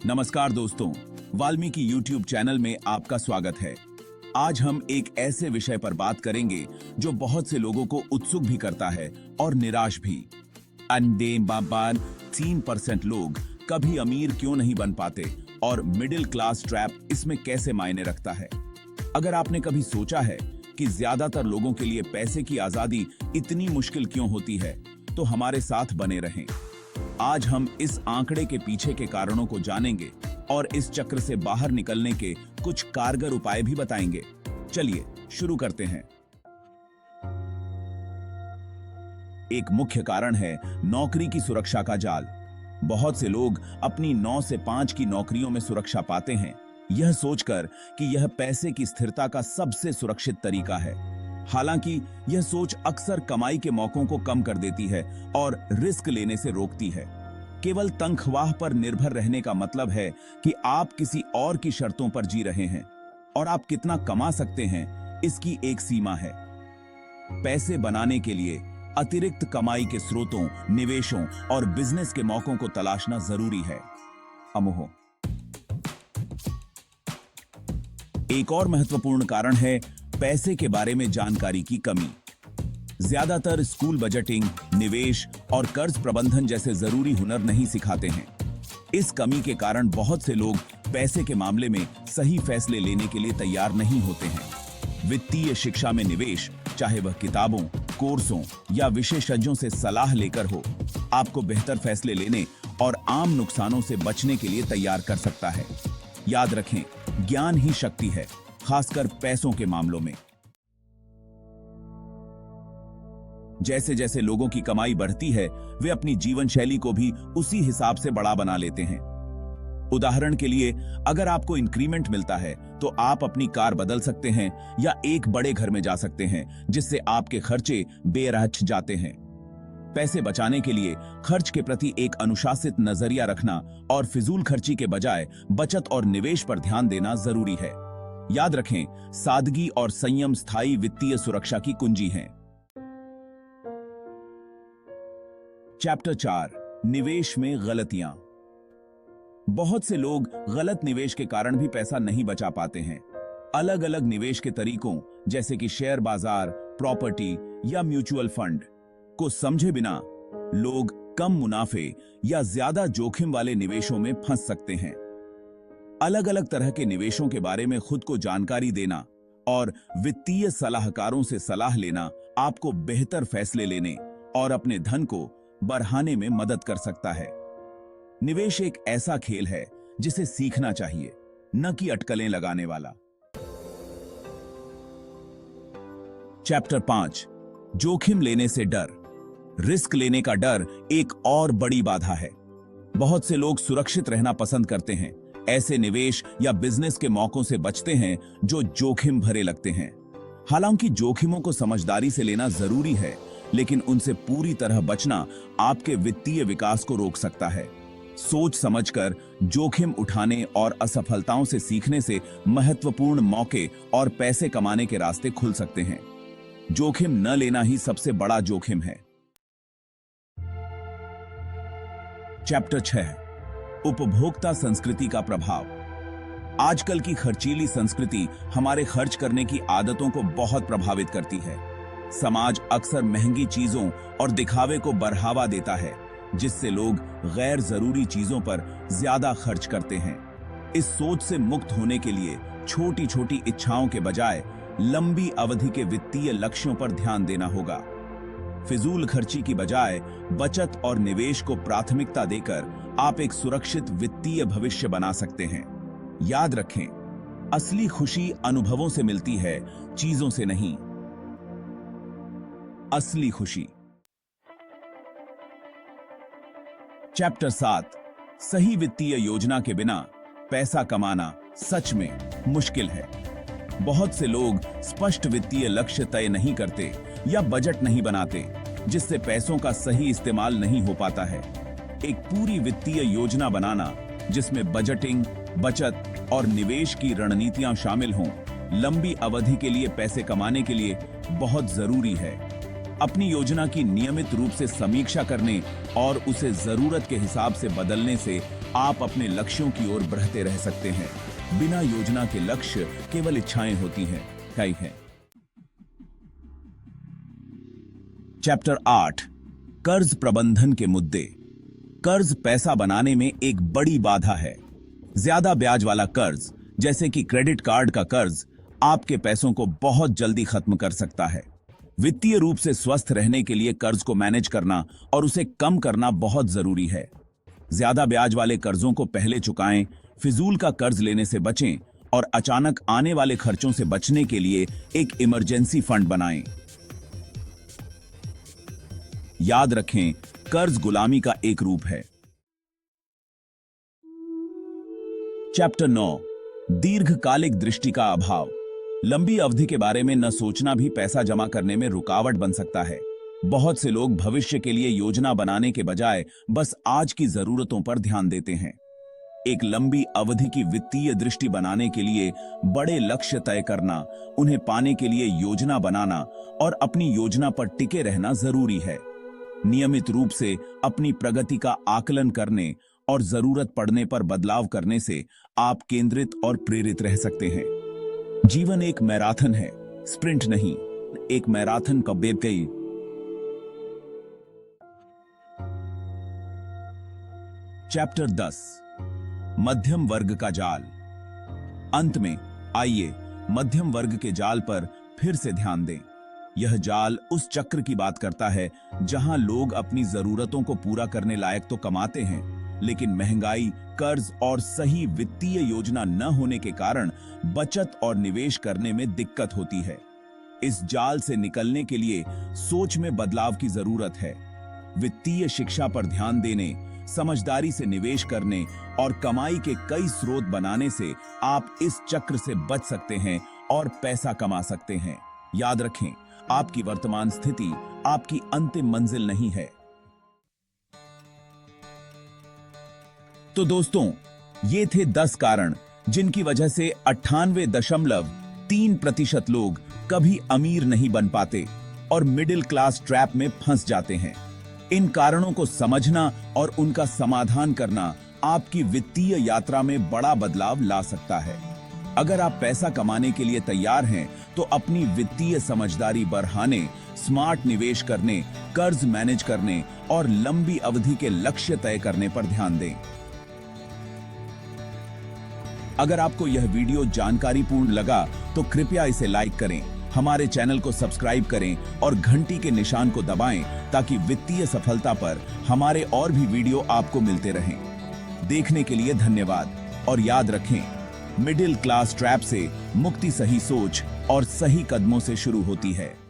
नमस्कार दोस्तों, Valmiki YouTube channel में आपका स्वागत है। आज हम एक ऐसे विषय पर बात करेंगे जो बहुत से लोगों को उत्सुक भी करता है और निराश भी। अंडे बाबान 3% लोग कभी अमीर क्यों नहीं बन पाते और मिडिल क्लास ट्रैप इसमें कैसे मायने रखता है। अगर आपने कभी सोचा है कि ज्यादातर लोगों के लिए पैसे की आजादी इतनी मुश्किल क्यों होती है, तो हमारे साथ बने रहें। आज हम इस आंकड़े के पीछे के कारणों को जानेंगे और इस चक्र से बाहर निकलने के कुछ कारगर उपाय भी बताएंगे। चलिए शुरू करते हैं। एक मुख्य कारण है नौकरी की सुरक्षा का जाल। बहुत से लोग अपनी 9 से 5 की नौकरियों में सुरक्षा पाते हैं, यह सोचकर कि यह पैसे की स्थिरता का सबसे सुरक्षित तरीका है। हालांकि यह सोच अक्सर कमाई के मौकों को कम कर देती है और रिस्क लेने से रोकती है। केवल तनख्वाह पर निर्भर रहने का मतलब है कि आप किसी और की शर्तों पर जी रहे हैं और आप कितना कमा सकते हैं इसकी एक सीमा है। पैसे बनाने के लिए अतिरिक्त कमाई के स्रोतों, निवेशों और बिजनेस के मौकों को तलाशना जरूरी है। अमोह। एक और महत्वपूर्ण कारण है पैसे के बारे में जानकारी की कमी। ज्यादातर स्कूल बजटिंग, निवेश और कर्ज प्रबंधन जैसे जरूरी हुनर नहीं सिखाते हैं। इस कमी के कारण बहुत से लोग पैसे के मामले में सही फैसले लेने के लिए तैयार नहीं होते हैं। वित्तीय शिक्षा में निवेश, चाहे वह किताबों, कोर्सों या विशेषज्ञों से सलाह लेकर हो, आपको बेहतर फैसले लेने और आम नुकसानों से बचने के लिए तैयार कर सकता है। याद रखें, ज्ञान ही शक्ति है, खासकर पैसों के मामलों में। जैसे जैसे लोगों की कमाई बढ़ती है, वे अपनी जीवन शैली को भी उसी हिसाब से बड़ा बना लेते हैं। उदाहरण के लिए, अगर आपको इंक्रीमेंट मिलता है तो आप अपनी कार बदल सकते हैं या एक बड़े घर में जा सकते हैं, जिससे आपके खर्चे बेरहच जाते हैं। पैसे बचाने के लिए खर्च के प्रति एक अनुशासित नजरिया रखना और फिजूल खर्ची के बजाय बचत और निवेश पर ध्यान देना जरूरी है। याद रखें, सादगी और संयम स्थायी वित्तीय सुरक्षा की कुंजी हैं। चैप्टर 4, निवेश में गलतियां। बहुत से लोग गलत निवेश के कारण भी पैसा नहीं बचा पाते हैं। अलग अलग निवेश के तरीकों, जैसे कि शेयर बाजार, प्रॉपर्टी या म्यूचुअल फंड को समझे बिना लोग कम मुनाफे या ज्यादा जोखिम वाले निवेशों में फंस सकते हैं। अलग अलग तरह के निवेशों के बारे में खुद को जानकारी देना और वित्तीय सलाहकारों से सलाह लेना आपको बेहतर फैसले लेने और अपने धन को बढ़ाने में मदद कर सकता है। निवेश एक ऐसा खेल है जिसे सीखना चाहिए, न कि अटकलें लगाने वाला। चैप्टर 5, जोखिम लेने से डर। रिस्क लेने का डर एक और बड़ी बाधा है। बहुत से लोग सुरक्षित रहना पसंद करते हैं, ऐसे निवेश या बिजनेस के मौकों से बचते हैं जो जोखिम भरे लगते हैं। हालांकि जोखिमों को समझदारी से लेना जरूरी है, लेकिन उनसे पूरी तरह बचना आपके वित्तीय विकास को रोक सकता है। सोच समझकर जोखिम उठाने और असफलताओं से सीखने से महत्वपूर्ण मौके और पैसे कमाने के रास्ते खुल सकते हैं। जोखिम न लेना ही सबसे बड़ा जोखिम है। चैप्टर 6, उपभोक्ता संस्कृति का प्रभाव। आजकल की खर्चीली संस्कृति हमारे खर्च करने की आदतों को बहुत प्रभावित करती है। समाज अक्सर महंगी चीजों और दिखावे को बढ़ावा देता है, जिससे लोग गैर जरूरी चीजों पर ज्यादा खर्च करते हैं। इस सोच से मुक्त होने के लिए छोटी छोटी इच्छाओं के बजाय लंबी अवधि के वित्तीय लक्ष्यों पर ध्यान देना होगा। फिजूल खर्ची की बजाय बचत और निवेश को प्राथमिकता देकर आप एक सुरक्षित वित्तीय भविष्य बना सकते हैं। याद रखें, असली खुशी अनुभवों से मिलती है, चीजों से नहीं। असली खुशी। चैप्टर 7, सही वित्तीय योजना के बिना पैसा कमाना सच में मुश्किल है। बहुत से लोग स्पष्ट वित्तीय लक्ष्य तय नहीं करते या बजट नहीं बनाते, जिससे पैसों का सही इस्तेमाल नहीं हो पाता है। एक पूरी वित्तीय योजना बनाना, जिसमें बजटिंग, बचत और निवेश की रणनीतियां शामिल हों, लंबी अवधि के लिए पैसे कमाने के लिए बहुत जरूरी है। अपनी योजना की नियमित रूप से समीक्षा करने और उसे जरूरत के हिसाब से बदलने से आप अपने लक्ष्यों की ओर बढ़ते रह सकते हैं। बिना योजना के लक्ष्य केवल इच्छाएं होती हैं। कई है। चैप्टर 8, कर्ज प्रबंधन के मुद्दे। कर्ज पैसा बनाने में एक बड़ी बाधा है। ज्यादा ब्याज वाला कर्ज, जैसे कि क्रेडिट कार्ड का कर्ज, आपके पैसों को बहुत जल्दी खत्म कर सकता है। वित्तीय रूप से स्वस्थ रहने के लिए कर्ज को मैनेज करना और उसे कम करना बहुत जरूरी है। ज्यादा ब्याज वाले कर्जों को पहले चुकाएं, फिजूल का कर्ज लेने से बचें और अचानक आने वाले खर्चों से बचने के लिए एक इमरजेंसी फंड बनाएं। याद रखें, कर्ज गुलामी का एक रूप है। चैप्टर 9, दीर्घकालिक दृष्टि का अभाव। लंबी अवधि के बारे में न सोचना भी पैसा जमा करने में रुकावट बन सकता है। बहुत से लोग भविष्य के लिए योजना बनाने के बजाय बस आज की जरूरतों पर ध्यान देते हैं। एक लंबी अवधि की वित्तीय दृष्टि बनाने के लिए बड़े लक्ष्य तय करना, उन्हें पाने के लिए योजना बनाना और अपनी योजना पर टिके रहना जरूरी है। नियमित रूप से अपनी प्रगति का आकलन करने और जरूरत पड़ने पर बदलाव करने से आप केंद्रित और प्रेरित रह सकते हैं। जीवन एक मैराथन है, स्प्रिंट नहीं। एक मैराथन कब गई। चैप्टर 10, मध्यम वर्ग का जाल। अंत में आइए मध्यम वर्ग के जाल पर फिर से ध्यान दें। यह जाल उस चक्र की बात करता है जहां लोग अपनी जरूरतों को पूरा करने लायक तो कमाते हैं, लेकिन महंगाई, कर्ज और सही वित्तीय योजना न होने के कारण बचत और निवेश करने में दिक्कत होती है। इस जाल से निकलने के लिए सोच में बदलाव की जरूरत है। वित्तीय शिक्षा पर ध्यान देने, समझदारी से निवेश करने और कमाई के कई स्रोत बनाने से आप इस चक्र से बच सकते हैं और पैसा कमा सकते हैं। याद रखें, आपकी वर्तमान स्थिति आपकी अंतिम मंजिल नहीं है। तो दोस्तों, ये थे 10 कारण जिनकी वजह से 98.3% लोग कभी अमीर नहीं बन पाते और मिडिल क्लास ट्रैप में फंस जाते हैं। इन कारणों को समझना और उनका समाधान करना आपकी वित्तीय यात्रा में बड़ा बदलाव ला सकता है। अगर आप पैसा कमाने के लिए तैयार हैं, तो अपनी वित्तीय समझदारी बढ़ाने, स्मार्ट निवेश करने, कर्ज मैनेज करने और लंबी अवधि के लक्ष्य तय करने पर ध्यान दें। अगर आपको यह वीडियो जानकारीपूर्ण लगा तो कृपया इसे लाइक करें, हमारे चैनल को सब्सक्राइब करें और घंटी के निशान को दबाएं ताकि वित्तीय सफलता पर हमारे और भी वीडियो आपको मिलते रहें। देखने के लिए धन्यवाद और याद रखें, मिडिल क्लास ट्रैप से मुक्ति सही सोच और सही कदमों से शुरू होती है।